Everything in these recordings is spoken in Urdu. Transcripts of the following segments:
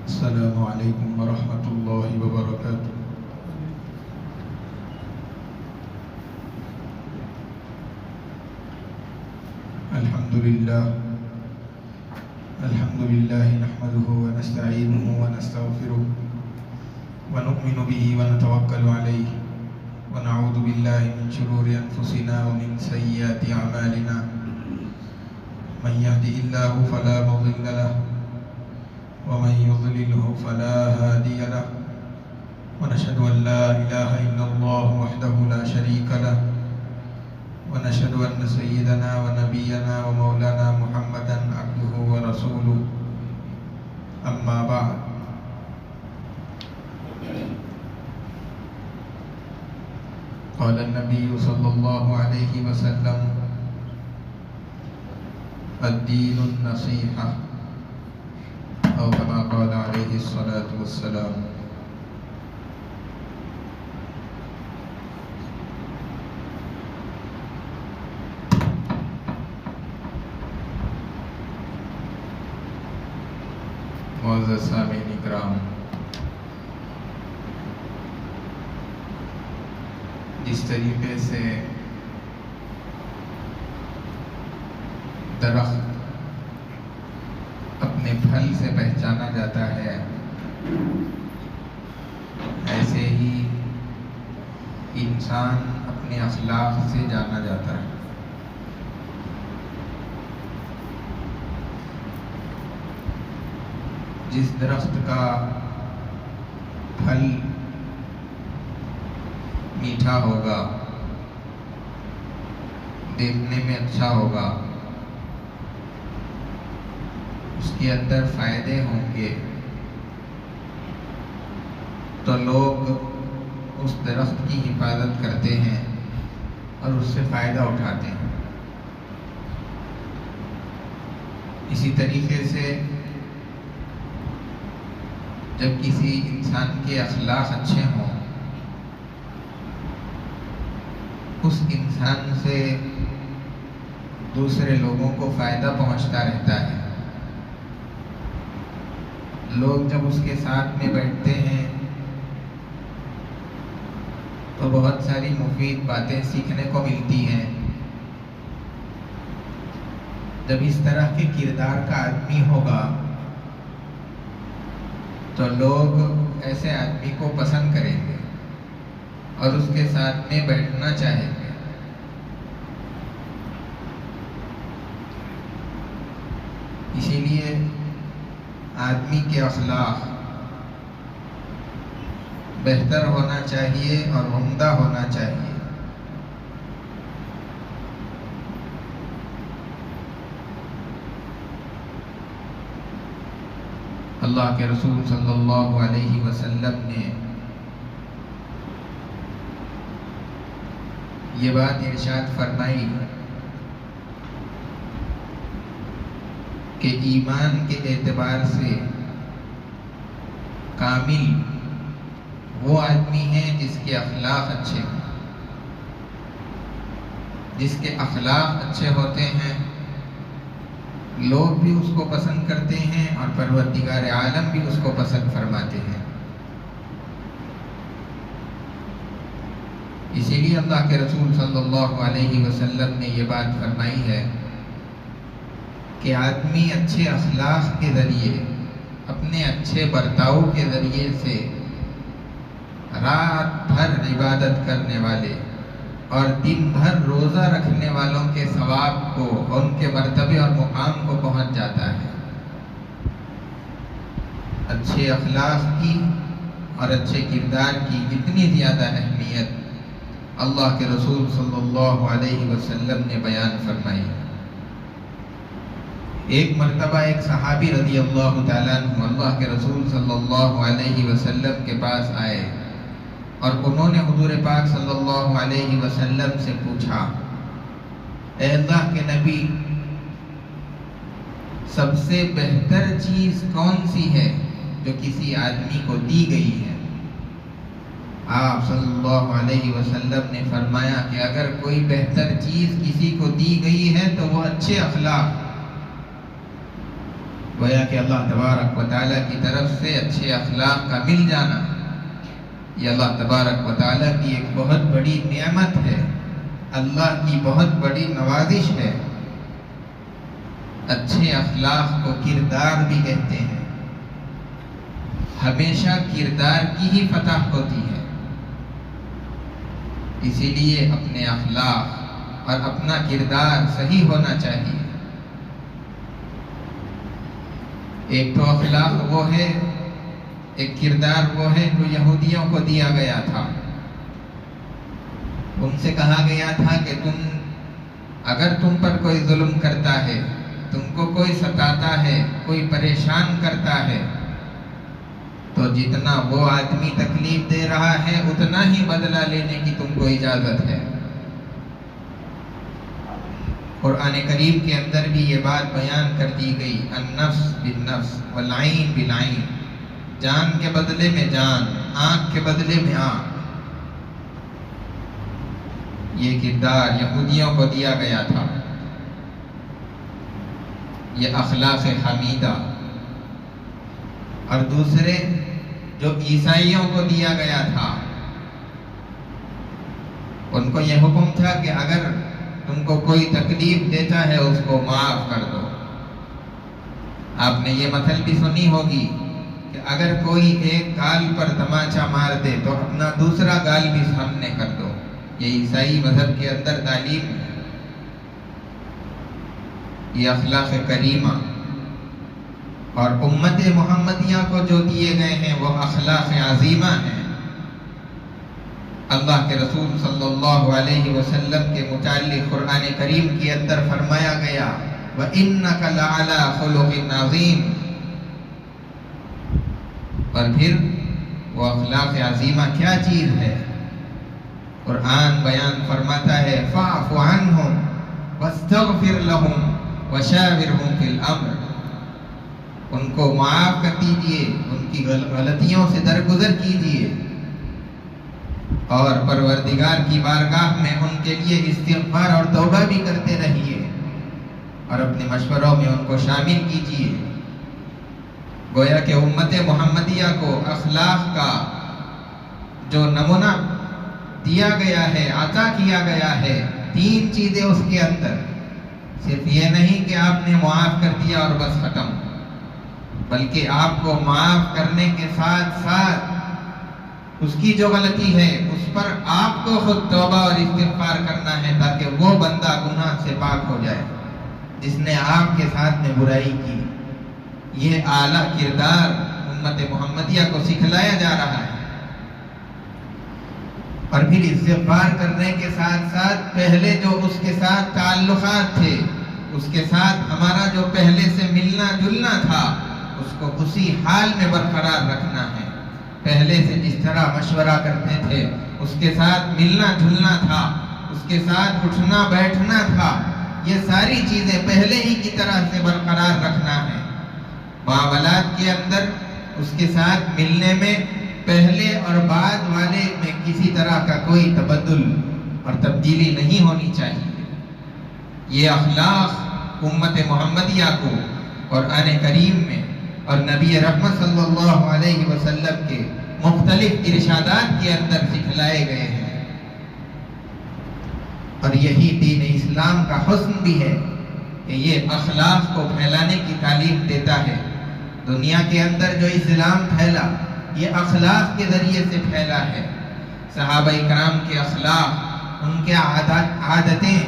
السلام علیکم ورحمۃ اللہ وبرکاتہ۔ الحمد للہ نحمده ونستعینه ونستغفره ونؤمن به ونتوکل علیہ ونعوذ باللہ من شرور انفسنا ومن سیئات اعمالنا من يهده الله فلا مضل له ومن يضلله فلا هادي له ونشهد أن لا إله إلا الله وحده لا شريك له ونشهد أن سيدنا ونبينا ومولانا محمدا عبده ورسوله أما بعد قال النبي صلى الله عليه وسلم الدين النصيحة أو كما قال عليه الصلاة والسلام۔ معزز سامعین اکرام، جس طریقے سے درخت اپنے پھل سے پہچانا جاتا ہے، ایسے ہی انسان اپنے اخلاق سے جانا جاتا ہے۔ جس درخت کا پھل میٹھا ہوگا، دیکھنے میں اچھا ہوگا، اس کے اندر فائدے ہوں گے، تو لوگ اس درخت کی حفاظت کرتے ہیں اور اس سے فائدہ اٹھاتے ہیں۔ اسی طریقے سے جب کسی انسان کے اخلاق اچھے ہوں، اس انسان سے دوسرے لوگوں کو فائدہ پہنچتا رہتا ہے۔ لوگ جب اس کے ساتھ میں بیٹھتے ہیں تو بہت ساری مفید باتیں سیکھنے کو ملتی ہیں۔ جب اس طرح کے کردار کا آدمی ہوگا تو لوگ ایسے آدمی کو پسند کریں گے اور اس کے ساتھ میں بیٹھنا چاہیں گے۔ اسی لیے آدمی کے اخلاق بہتر ہونا چاہیے اور عمدہ ہونا چاہیے۔ اللہ کے رسول صلی اللہ علیہ وسلم نے یہ بات ارشاد فرمائی کہ ایمان کے اعتبار سے کامل وہ آدمی ہے جس کے اخلاق اچھے ہیں۔ جس کے اخلاق اچھے ہوتے ہیں لوگ بھی اس کو پسند کرتے ہیں اور پروردگار عالم بھی اس کو پسند فرماتے ہیں۔ اسی لیے اللہ کے رسول صلی اللہ علیہ وسلم نے یہ بات فرمائی ہے کہ آدمی اچھے اخلاق کے ذریعے، اپنے اچھے برتاؤ کے ذریعے سے رات بھر عبادت کرنے والے اور دن بھر روزہ رکھنے والوں کے ثواب کو، ان کے مرتبے اور مقام کو پہنچ جاتا ہے۔ اچھے اخلاق کی اور اچھے کردار کی اتنی زیادہ اہمیت اللہ کے رسول صلی اللہ علیہ وسلم نے بیان فرمائی۔ ایک مرتبہ ایک صحابی رضی اللہ تعالیٰ عنہ اللہ کے رسول صلی اللہ علیہ وسلم کے پاس آئے اور انہوں نے حضور پاک صلی اللہ علیہ وسلم سے پوچھا، اے اللہ کے نبی، سب سے بہتر چیز کون سی ہے جو کسی آدمی کو دی گئی ہے؟ آپ صلی اللہ علیہ وسلم نے فرمایا کہ اگر کوئی بہتر چیز کسی کو دی گئی ہے تو وہ اچھے اخلاق، گویا کہ اللہ تبارک و تعالیٰ کی طرف سے اچھے اخلاق کا مل جانا یہ اللہ تبارک و تعالیٰ کی ایک بہت بڑی نعمت ہے، اللہ کی بہت بڑی نوازش ہے۔ اچھے اخلاق کو کردار بھی کہتے ہیں۔ ہمیشہ کردار کی ہی فتح ہوتی ہے، اسی لیے اپنے اخلاق اور اپنا کردار صحیح ہونا چاہیے۔ ایک تو اخلاق وہ ہے، ایک کردار وہ ہے جو یہودیوں کو دیا گیا تھا۔ ان سے کہا گیا تھا کہ اگر تم پر کوئی ظلم کرتا ہے، تم کو کوئی ستاتا ہے، کوئی پریشان کرتا ہے، تو جتنا وہ آدمی تکلیف دے رہا ہے اتنا ہی بدلہ لینے کی تم کو اجازت ہے۔ قرآن کریم کے اندر بھی یہ بات بیان کر دی گئی، النفس بالنفس والعین بالعین، جان کے بدلے میں جان، آنکھ کے بدلے میں آنکھ۔ یہ کردار یہودیوں کو دیا گیا تھا، یہ اخلاق حمیدہ۔ اور دوسرے جو عیسائیوں کو دیا گیا تھا، ان کو یہ حکم تھا کہ اگر تم کو کوئی تکلیف دیتا ہے اس کو معاف کر دو۔ آپ نے یہ مثل بھی سنی ہوگی کہ اگر کوئی ایک گال پر تماچا مار دے تو اپنا دوسرا گال بھی سامنے کر دو۔ یہ عیسائی مذہب کے اندر تعلیم ہے، یہ اخلاق کریمہ۔ اور امت محمدیہ کو جو دیے گئے ہیں وہ اخلاق عظیمہ ہیں۔ اللہ کے رسول صلی اللہ علیہ وسلم کے متعلق قرآن کریم کے اندر فرمایا گیا وَإِنَّكَ لَعَلَىٰ خُلُقٍ عَظِيمٍ۔ اور پھر وہ اخلاق عظیمہ کیا چیز ہے؟ قرآن بیان فرماتا ہے فَاعْفُ عَنْهُمْ وَاسْتَغْفِرْ لَهُمْ وَشَاوِرْهُمْ فِي الْأَمْرِ۔ ان کو معاف کر دیجئے، ان کی غلطیوں سے درگزر کیجئے، اور پروردگار کی بارگاہ میں ان کے لیے استغفار اور توبہ بھی کرتے رہیے، اور اپنے مشوروں میں ان کو شامل کیجئے۔ گویا کہ امت محمدیہ کو اخلاق کا جو نمونہ دیا گیا ہے، عطا کیا گیا ہے، 3 چیزیں اس کے اندر۔ صرف یہ نہیں کہ آپ نے معاف کر دیا اور بس ختم، بلکہ آپ کو معاف کرنے کے ساتھ ساتھ اس کی جو غلطی ہے اس پر آپ کو خود توبہ اور استغفار کرنا ہے، تاکہ وہ بندہ گناہ سے پاک ہو جائے جس نے آپ کے ساتھ میں برائی کی۔ یہ اعلیٰ کردار امت محمدیہ کو سکھلایا جا رہا ہے۔ اور پھر استغفار کرنے کے ساتھ ساتھ پہلے جو اس کے ساتھ تعلقات تھے، اس کے ساتھ ہمارا جو پہلے سے ملنا جلنا تھا، اس کو اسی حال میں برقرار رکھنا ہے۔ پہلے سے جس طرح مشورہ کرتے تھے، اس کے ساتھ ملنا جلنا تھا، اس کے ساتھ اٹھنا بیٹھنا تھا، یہ ساری چیزیں پہلے ہی کی طرح سے برقرار رکھنا ہے۔ معاملات کے اندر اس کے ساتھ ملنے میں پہلے اور بعد والے میں کسی طرح کا کوئی تبدل اور تبدیلی نہیں ہونی چاہیے۔ یہ اخلاق امت محمدیہ کو قرآن کریم میں اور نبی رحمت صلی اللہ علیہ وسلم کے مختلف ارشادات کے اندر سکھلائے گئے ہیں، اور یہی دین اسلام کا حسن بھی ہے کہ یہ اخلاق کو پھیلانے کی تعلیم دیتا ہے۔ دنیا کے اندر جو اسلام پھیلا یہ اخلاق کے ذریعے سے پھیلا ہے۔ صحابہ کرام کے اخلاق، ان کے عادتیں،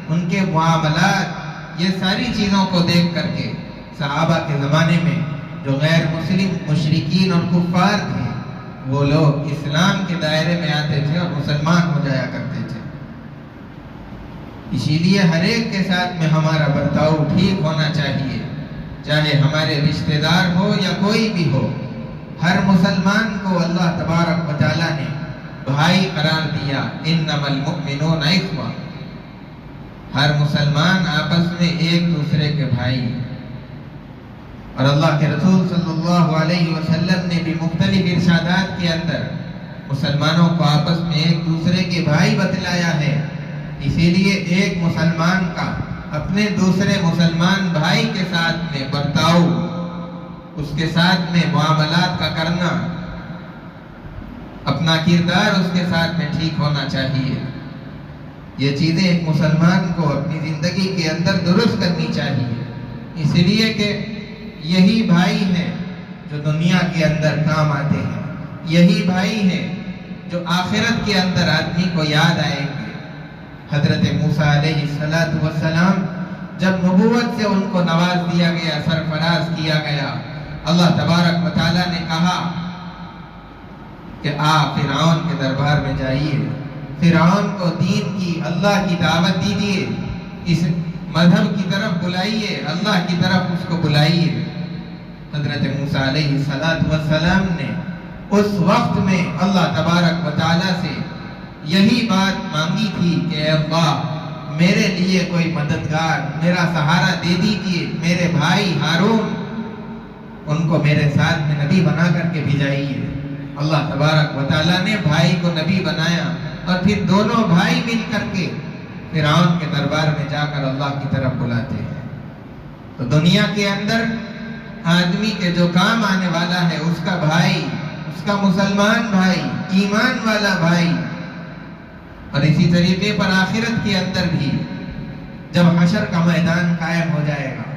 ان کے معاملات، یہ ساری چیزوں کو دیکھ کر کے صحابہ کے زمانے میں جو غیر مسلم مشرکین اور کفار تھے، وہ لوگ اسلام کے دائرے میں آتے تھے اور مسلمان ہو جایا کرتے تھے۔ اسی لیے ہر ایک کے ساتھ میں ہمارا برتاؤ ٹھیک ہونا چاہیے، چاہے ہمارے رشتہ دار ہو یا کوئی بھی ہو۔ ہر مسلمان کو اللہ تبارک و تعالیٰ نے بھائی قرار دیا، انما المؤمنون اخوہ۔ ہر مسلمان آپس میں ایک دوسرے کے بھائی، اور اللہ کے رسول صلی اللہ علیہ وسلم نے بھی مختلف ارشادات کے اندر مسلمانوں کو آپس میں ایک دوسرے کے بھائی بتلایا ہے۔ اسی لیے ایک مسلمان کا اپنے دوسرے مسلمان بھائی کے ساتھ میں برتاؤ اس کے ساتھ میں معاملات کا کرنا، اپنا کردار اس کے ساتھ میں ٹھیک ہونا چاہیے۔ یہ چیزیں ایک مسلمان کو اپنی زندگی کے اندر درست کرنی چاہیے، اس لیے کہ یہی بھائی ہیں جو دنیا کے اندر کام آتے ہیں، یہی بھائی ہیں جو آخرت کے اندر آدمی کو یاد آئیں گے۔ حضرت موسیٰ علیہ السلام جب نبوت سے ان کو نواز دیا گیا، سرفراز کیا گیا، اللہ تبارک و تعالیٰ نے کہا کہ آپ فرعون کے دربار میں جائیے، فرعون کو دین کی، اللہ کی دعوت دیجیے، اس مذہب کی طرف بلائیے، اللہ کی طرف اس کو بلائیے۔ حضرت موسیٰ علیہ السلام نے اس وقت میں اللہ تبارک و تعالیٰ سے یہی بات مانگی تھی کہ اے اللہ میرے لیے کوئی مددگار، میرا سہارا دے دیجیے، میرے بھائی ہارون ان کو میرے ساتھ میں نبی بنا کر کے بھیجائیے۔ اللہ تبارک و تعالیٰ نے بھائی کو نبی بنایا اور پھر دونوں بھائی مل کر کے فرعون کے دربار میں جا کر اللہ کی طرف بلاتے ہیں۔ تو دنیا کے اندر آدمی کے جو کام آنے والا ہے اس کا بھائی، اس کا مسلمان بھائی، ایمان والا بھائی، اور اسی طریقے پر آخرت کے اندر بھی جب حشر کا میدان قائم ہو جائے گا،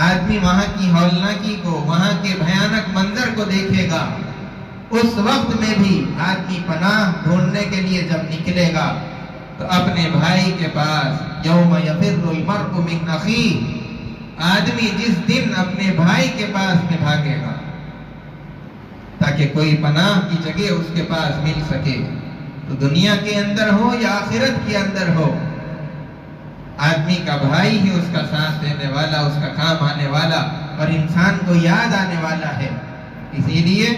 آدمی وہاں کی ہولناکی کو، وہاں کے بھیانک منظر کو دیکھے گا، اس وقت میں بھی آدمی پناہ ڈھونڈنے کے لیے جب نکلے گا تو اپنے بھائی کے پاس، یوم یفر المرء من اخیہ، آدمی جس دن اپنے بھائی کے پاس میں بھاگے گا تاکہ کوئی پناہ کی جگہ اس کے پاس مل سکے۔ تو دنیا کے اندر ہو یا آخرت کے اندر ہو، آدمی کا بھائی ہی اس کا ساتھ دینے والا، اس کا کام آنے والا اور انسان کو یاد آنے والا ہے۔ اسی لیے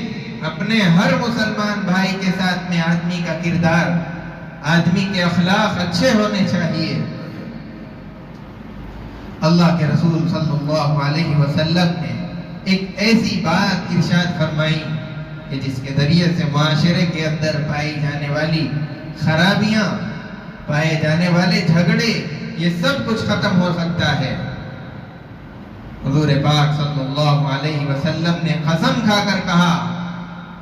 اپنے ہر مسلمان بھائی کے ساتھ میں آدمی کا کردار، آدمی کے اخلاق اچھے ہونے چاہیے۔ اللہ کے رسول صلی اللہ علیہ وسلم نے ایک ایسی بات ارشاد فرمائی کہ جس کے ذریعے سے معاشرے کے اندر پائی جانے والی خرابیاں، پائے جانے والے جھگڑے، یہ سب کچھ ختم ہو سکتا ہے۔ حضور پاک صلی اللہ علیہ وسلم نے قسم کھا کر کہا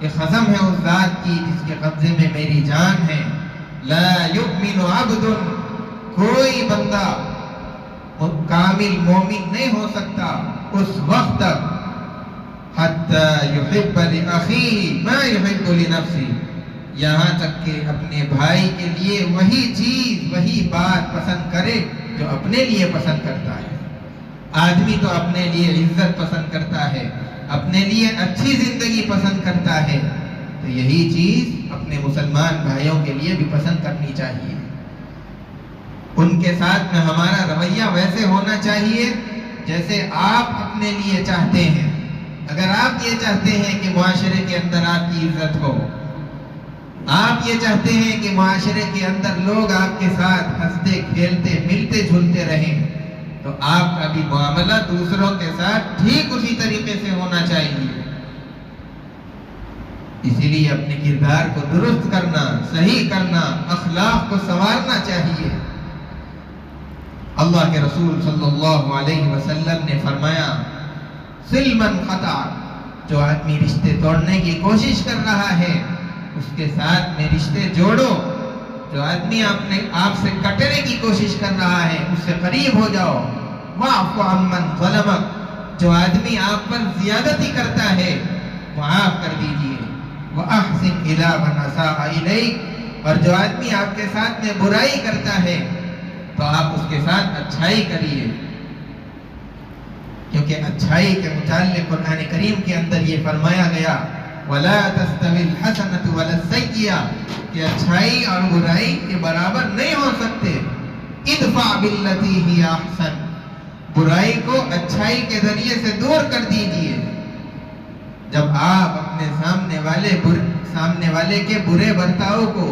کہ قسم ہے اس ذات کی جس کے قبضے میں میری جان ہے، لا یؤمن عبد، کوئی بندہ کامل مومن نہیں ہو سکتا اس وقت تک حتی یحب لأخیہ ما یحب لنفسہ، یہاں تک کہ اپنے بھائی کے لیے وہی چیز، وہی بات پسند کرے جو اپنے لیے پسند کرتا ہے۔ آدمی تو اپنے لیے عزت پسند کرتا ہے، اپنے لیے اچھی زندگی پسند کرتا ہے، تو یہی چیز اپنے مسلمان بھائیوں کے لیے بھی پسند کرنی چاہیے۔ ان کے ساتھ میں ہمارا رویہ ویسے ہونا چاہیے جیسے آپ اپنے لیے چاہتے ہیں۔ اگر آپ یہ چاہتے ہیں کہ معاشرے کے اندر آپ کی عزت ہو، آپ یہ چاہتے ہیں کہ معاشرے کے اندر لوگ آپ کے ساتھ ہنستے کھیلتے ملتے جھلتے رہیں، تو آپ کا بھی معاملہ دوسروں کے ساتھ ٹھیک اسی طریقے سے ہونا چاہیے۔ اسی لیے اپنے کردار کو درست کرنا، صحیح کرنا، اخلاق کو سنوارنا چاہیے۔ اللہ کے رسول صلی اللہ علیہ وسلم نے فرمایا، صل من قطع، جو آدمی رشتے توڑنے کی کوشش کر رہا ہے اس کے ساتھ میں رشتے جوڑو۔ جو آدمی آپ سے کٹنے کی کوشش کر رہا ہے اس سے قریب ہو جاؤ۔ واعف عمن ظلمک، جو آدمی آپ پر زیادتی کرتا ہے معاف کر دیجئے۔ واحسن الی من اساء الیک، اور جو آدمی آپ کے ساتھ میں برائی کرتا ہے تو آپ اس کے ساتھ اچھائی کریے، کیونکہ اچھائی کے متعلق قرآن کریم کے اندر یہ فرمایا گیا، وَلَا تَسْتَوِي الْحَسَنَةُ وَلَا السَّيِّئَةُ، کہ اچھائی اور برائی کے برابر نہیں ہو سکتے۔ ادفع باللتی ہی احسن، برائی کو اچھائی کے ذریعے سے دور کر دیجئے۔ جب آپ اپنے سامنے والے کے برے برتاؤ کو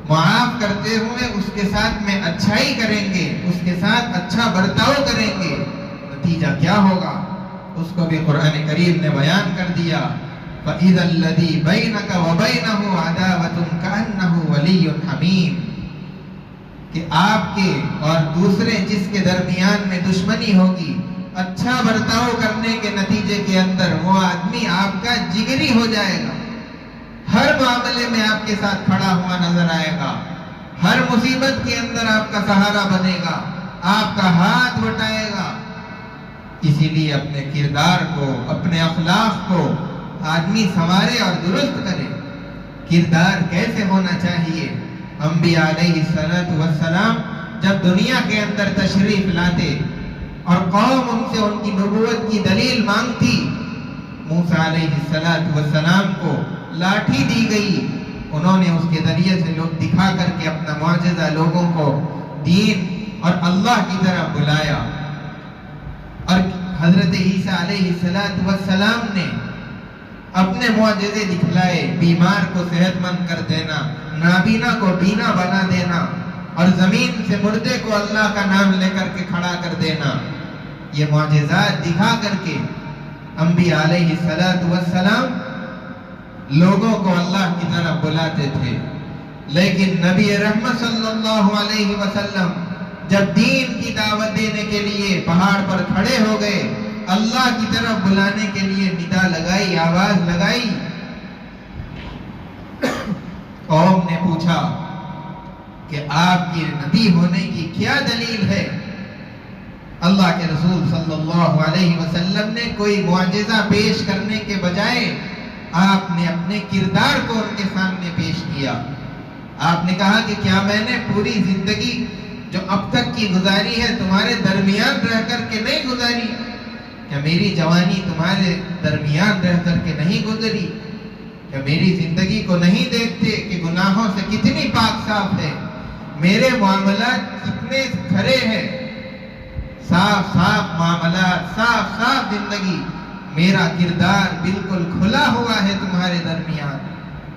معاف کرتے ہوئے اس کے ساتھ میں اچھائی کریں گے، اس کے ساتھ اچھا برتاؤ کریں گے، نتیجہ کیا ہوگا اس کو بھی قرآن کریم نے بیان کر دیا، فَإِذَا الَّذِي بَيْنَكَ وَبَيْنَهُ عَدَاوَةٌ كَأَنَّهُ وَلِيٌّ حَمِيمٌ، کہ آپ کے اور دوسرے جس کے درمیان میں دشمنی ہوگی، اچھا برتاؤ کرنے کے نتیجے کے اندر وہ آدمی آپ کا جگری ہو جائے گا، ہر معاملے میں آپ کے ساتھ کھڑا ہوا نظر آئے گا، ہر مصیبت کے اندر آپ کا سہارا بنے گا، آپ کا ہاتھ بٹائے گا۔ اسی لیے اپنے کردار کو، اپنے اخلاق کو آدمی سنوارے اور درست کرے۔ کردار کیسے ہونا چاہیے؟ انبیاء علیہ السلام جب دنیا کے اندر تشریف لاتے اور قوم ان سے ان کی نبوت کی دلیل مانگتی، موسیٰ علیہ السلام کو لاٹھی دی گئی، انہوں نے اس کے ذریعے سے لوگ دکھا کر کے اپنا معجزہ لوگوں کو دین اور اللہ کی طرف بلایا۔ اور حضرت عیسیٰ علیہ السلام نے اپنے معجزے دکھلائے، بیمار کو صحت مند کر دینا، نابینا کو بینا بنا دینا، اور زمین سے مردے کو اللہ کا نام لے کر کے کھڑا کر دینا۔ یہ معجزات دکھا کر کے انبیاء علیہ السلام لوگوں کو اللہ کی طرف بلاتے تھے۔ لیکن نبی رحمت صلی اللہ علیہ وسلم جب دین کی دعوت دینے کے لیے پہاڑ پر کھڑے ہو گئے، اللہ کی طرف بلانے کے لیے ندا لگائی، آواز لگائی، قوم نے پوچھا کہ آپ کی نبی ہونے کی کیا دلیل ہے؟ اللہ کے رسول صلی اللہ علیہ وسلم نے کوئی معجزہ پیش کرنے کے بجائے آپ نے اپنے کردار کو ان کے سامنے پیش کیا۔ آپ نے کہا کہ کیا میں نے پوری زندگی جو اب تک کی گزاری ہے تمہارے درمیان رہ کر کے نہیں گزاری؟ کیا میری جوانی تمہارے درمیان رہ کر کے نہیں گزری؟ کیا میری زندگی کو نہیں دیکھتے کہ گناہوں سے کتنی پاک صاف ہے، میرے معاملات کتنے کھرے ہیں، صاف صاف معاملات، صاف صاف زندگی، میرا کردار بالکل کھلا ہوا ہے تمہارے درمیان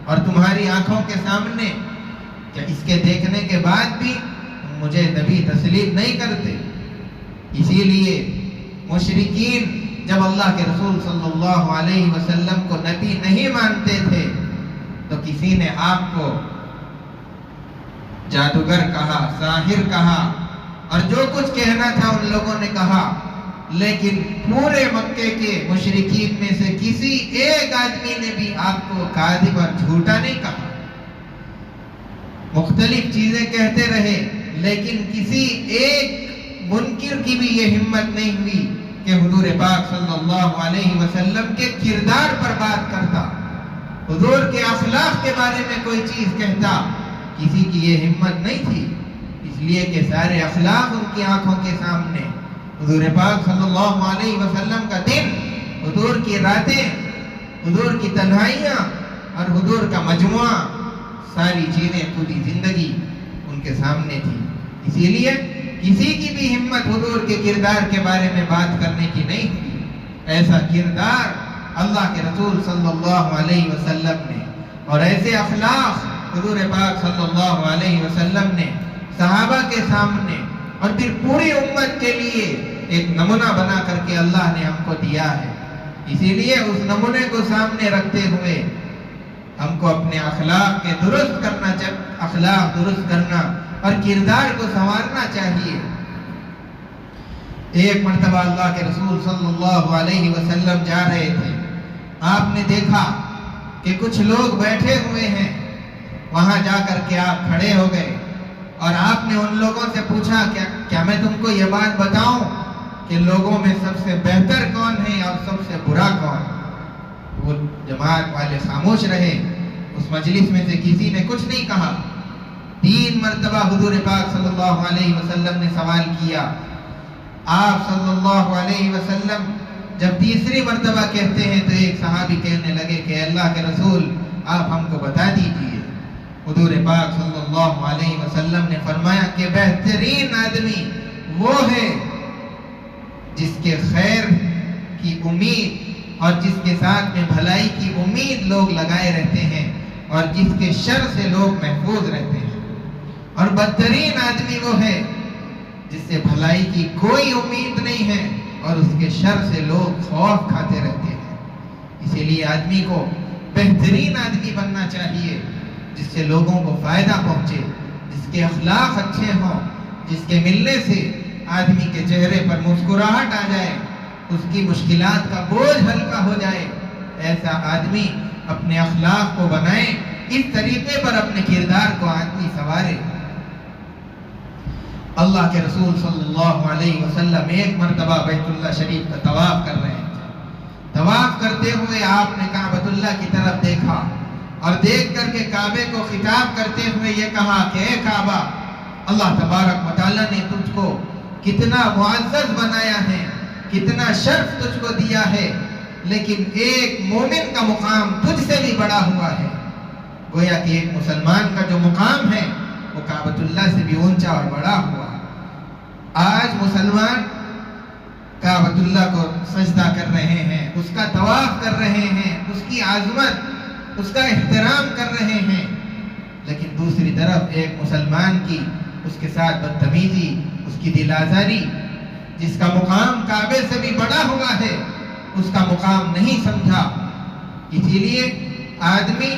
اور تمہاری آنکھوں کے سامنے؟ کیا اس کے دیکھنے کے بعد بھی مجھے نبی تسلیم نہیں کرتے؟ اسی لیے مشرکین جب اللہ کے رسول صلی اللہ علیہ وسلم کو نبی نہیں مانتے تھے تو کسی نے آپ کو جادوگر کہا، ساحر کہا، اور جو کچھ کہنا تھا ان لوگوں نے کہا، لیکن پورے مکے کے مشرکین میں سے کسی ایک آدمی نے بھی آپ کو کاذب اور جھوٹا نہیں کہا۔ مختلف چیزیں کہتے رہے، لیکن کسی ایک منکر کی بھی یہ ہمت نہیں ہوئی کہ حضور پاک صلی اللہ علیہ وسلم کے کردار پر بات کرتا، حضور کے اخلاق کے بارے میں کوئی چیز کہتا۔ کسی کی یہ ہمت نہیں تھی، اس لیے کہ سارے اخلاق ان کی آنکھوں کے سامنے، حضور پاک صلی اللہ علیہ وسلم کا دن، حضور کی راتیں، حضور کی تنہائیاں اور حضور کا مجموعہ، ساری چیزیں، پوری زندگی ان کے سامنے تھی۔ اسی لیے کسی کی بھی ہمت حضور کے کردار کے بارے میں بات کرنے کی نہیں ہوئی۔ ایسا کردار اللہ کے رسول صلی اللہ علیہ وسلم نے اور ایسے اخلاق حضور پاک صلی اللہ علیہ وسلم نے صحابہ کے سامنے اور پھر پوری امت کے لیے ایک نمونہ بنا کر کے اللہ نے ہم کو دیا ہے۔ اسی لیے اس نمونے کو سامنے رکھتے ہوئے ہم کو اپنے اخلاق کے درست کرنا اخلاق درست کرنا اور کردار کو سنوارنا چاہیے۔ ایک مرتبہ اللہ کے رسول صلی اللہ علیہ وسلم جا رہے تھے، آپ نے دیکھا کہ کچھ لوگ بیٹھے ہوئے ہیں، وہاں جا کر کے آپ کھڑے ہو گئے اور آپ نے ان لوگوں سے پوچھا کیا میں تم کو یہ بات بتاؤں کہ لوگوں میں سب سے بہتر کون ہے اور سب سے برا کون؟ وہ جماعت والے خاموش رہے، اس مجلس میں سے کسی نے کچھ نہیں کہا۔ 3 مرتبہ حضور پاک صلی اللہ علیہ وسلم نے سوال کیا۔ آپ صلی اللہ علیہ وسلم جب تیسری مرتبہ کہتے ہیں تو ایک صحابی کہنے لگے کہ اللہ کے رسول آپ ہم کو بتا دیجئے۔ حضور پاک صلی اللہ علیہ وسلم نے فرمایا کہ بہترین آدمی وہ ہے جس کے خیر کی امید اور جس کے ساتھ میں بھلائی کی امید لوگ لگائے رہتے ہیں اور جس کے شر سے لوگ محفوظ رہتے ہیں، اور بدترین آدمی وہ ہے جس سے بھلائی کی کوئی امید نہیں ہے اور اس کے شر سے لوگ خوف کھاتے رہتے ہیں۔ اسی لیے آدمی کو بہترین آدمی بننا چاہیے جس سے لوگوں کو فائدہ پہنچے، جس کے اخلاق اچھے ہوں، جس کے ملنے سے آدمی کے چہرے پر مسکراہٹ آ جائے اس کی مشکلات کا بوجھ ہلکا ہو جائے، ایسا آدمی اپنے اخلاق کو بنائے، اس طریقے پر اپنے کردار کو آدمی سنوارے۔ اللہ کے رسول صلی اللہ علیہ وسلم ایک مرتبہ بیت اللہ شریف کا طواف کر رہے تھے۔ طواف کرتے ہوئے آپ نے کعبۃ اللہ کی طرف دیکھا اور دیکھ کر کے کعبے کو خطاب کرتے ہوئے یہ کہا کہ اے کعبہ، اللہ تبارک و تعالیٰ نے تجھ کو کتنا معزز بنایا ہے، کتنا شرف تجھ کو دیا ہے، لیکن ایک مومن کا مقام تجھ سے بھی بڑا ہوا ہے۔ گویا کہ ایک مسلمان کا جو مقام ہے وہ کعبۃ اللہ سے بھی اونچا اور بڑا ہوا۔ آج مسلمان کعبۃ اللہ کو سجدہ کر رہے ہیں، اس کا طواف کر رہے ہیں، اس کی عظمت، اس کا احترام کر رہے ہیں، لیکن دوسری طرف ایک مسلمان کی اس کے ساتھ بدتمیزی، اس کی دل آزاری، جس کا مقام کعبے سے بھی بڑا ہوا ہے، اس کا مقام نہیں سمجھا۔ اسی لیے آدمی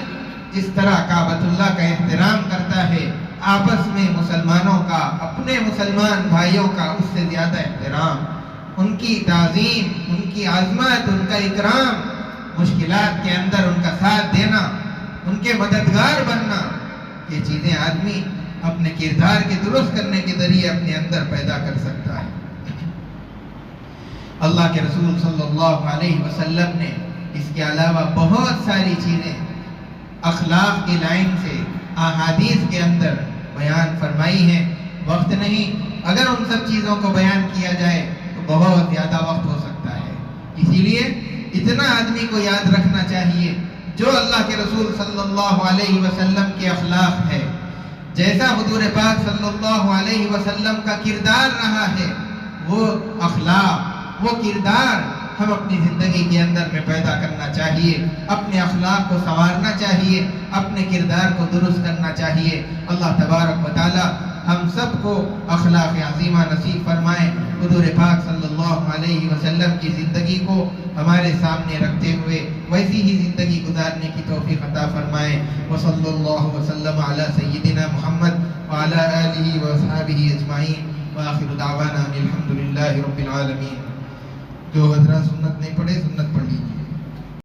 جس طرح کعبۃ اللہ کا احترام کرتا ہے، آپس میں مسلمانوں کا، اپنے مسلمان بھائیوں کا اس سے زیادہ احترام، ان کی تعظیم، ان کی عظمت، ان کا اکرام، مشکلات کے اندر ان کا ساتھ دینا، ان کے مددگار بننا، یہ چیزیں آدمی اپنے کردار کے درست کرنے کے ذریعے اپنے اندر پیدا کر سکتا ہے۔ اللہ کے رسول صلی اللہ علیہ وسلم نے اس کے علاوہ بہت ساری چیزیں اخلاق کی لائن سے احادیث کے اندر بیان فرمائی ہیں۔ وقت نہیں، اگر ان سب چیزوں کو بیان کیا جائے تو بہت زیادہ وقت ہو سکتا ہے، اسی لیے اتنا آدمی کو یاد رکھنا چاہیے جو اللہ کے رسول صلی اللہ علیہ وسلم کے اخلاق ہے، جیسا حضور پاک صلی اللہ علیہ وسلم کا کردار رہا ہے، وہ اخلاق، وہ کردار ہم اپنی زندگی کے اندر میں پیدا کرنا چاہیے، اپنے اخلاق کو سنوارنا چاہیے، اپنے کردار کو درست کرنا چاہیے۔ اللہ تبارک و تعالی ہم سب کو اخلاق عظیمہ نصیب فرمائے، حضور پاک صلی اللہ علیہ وسلم کی زندگی کو ہمارے سامنے رکھتے ہوئے ویسی ہی زندگی گزارنے کی توفیق عطا فرمائے۔ وصلی اللہ وسلم علی سیدنا محمد وعلی آلہ واصحابہ اجمعین، وآخر دعوانا الحمدللہ رب العالمین۔ جو حضرات سنت نہیں پڑھے، سنت پڑھ لیجیے۔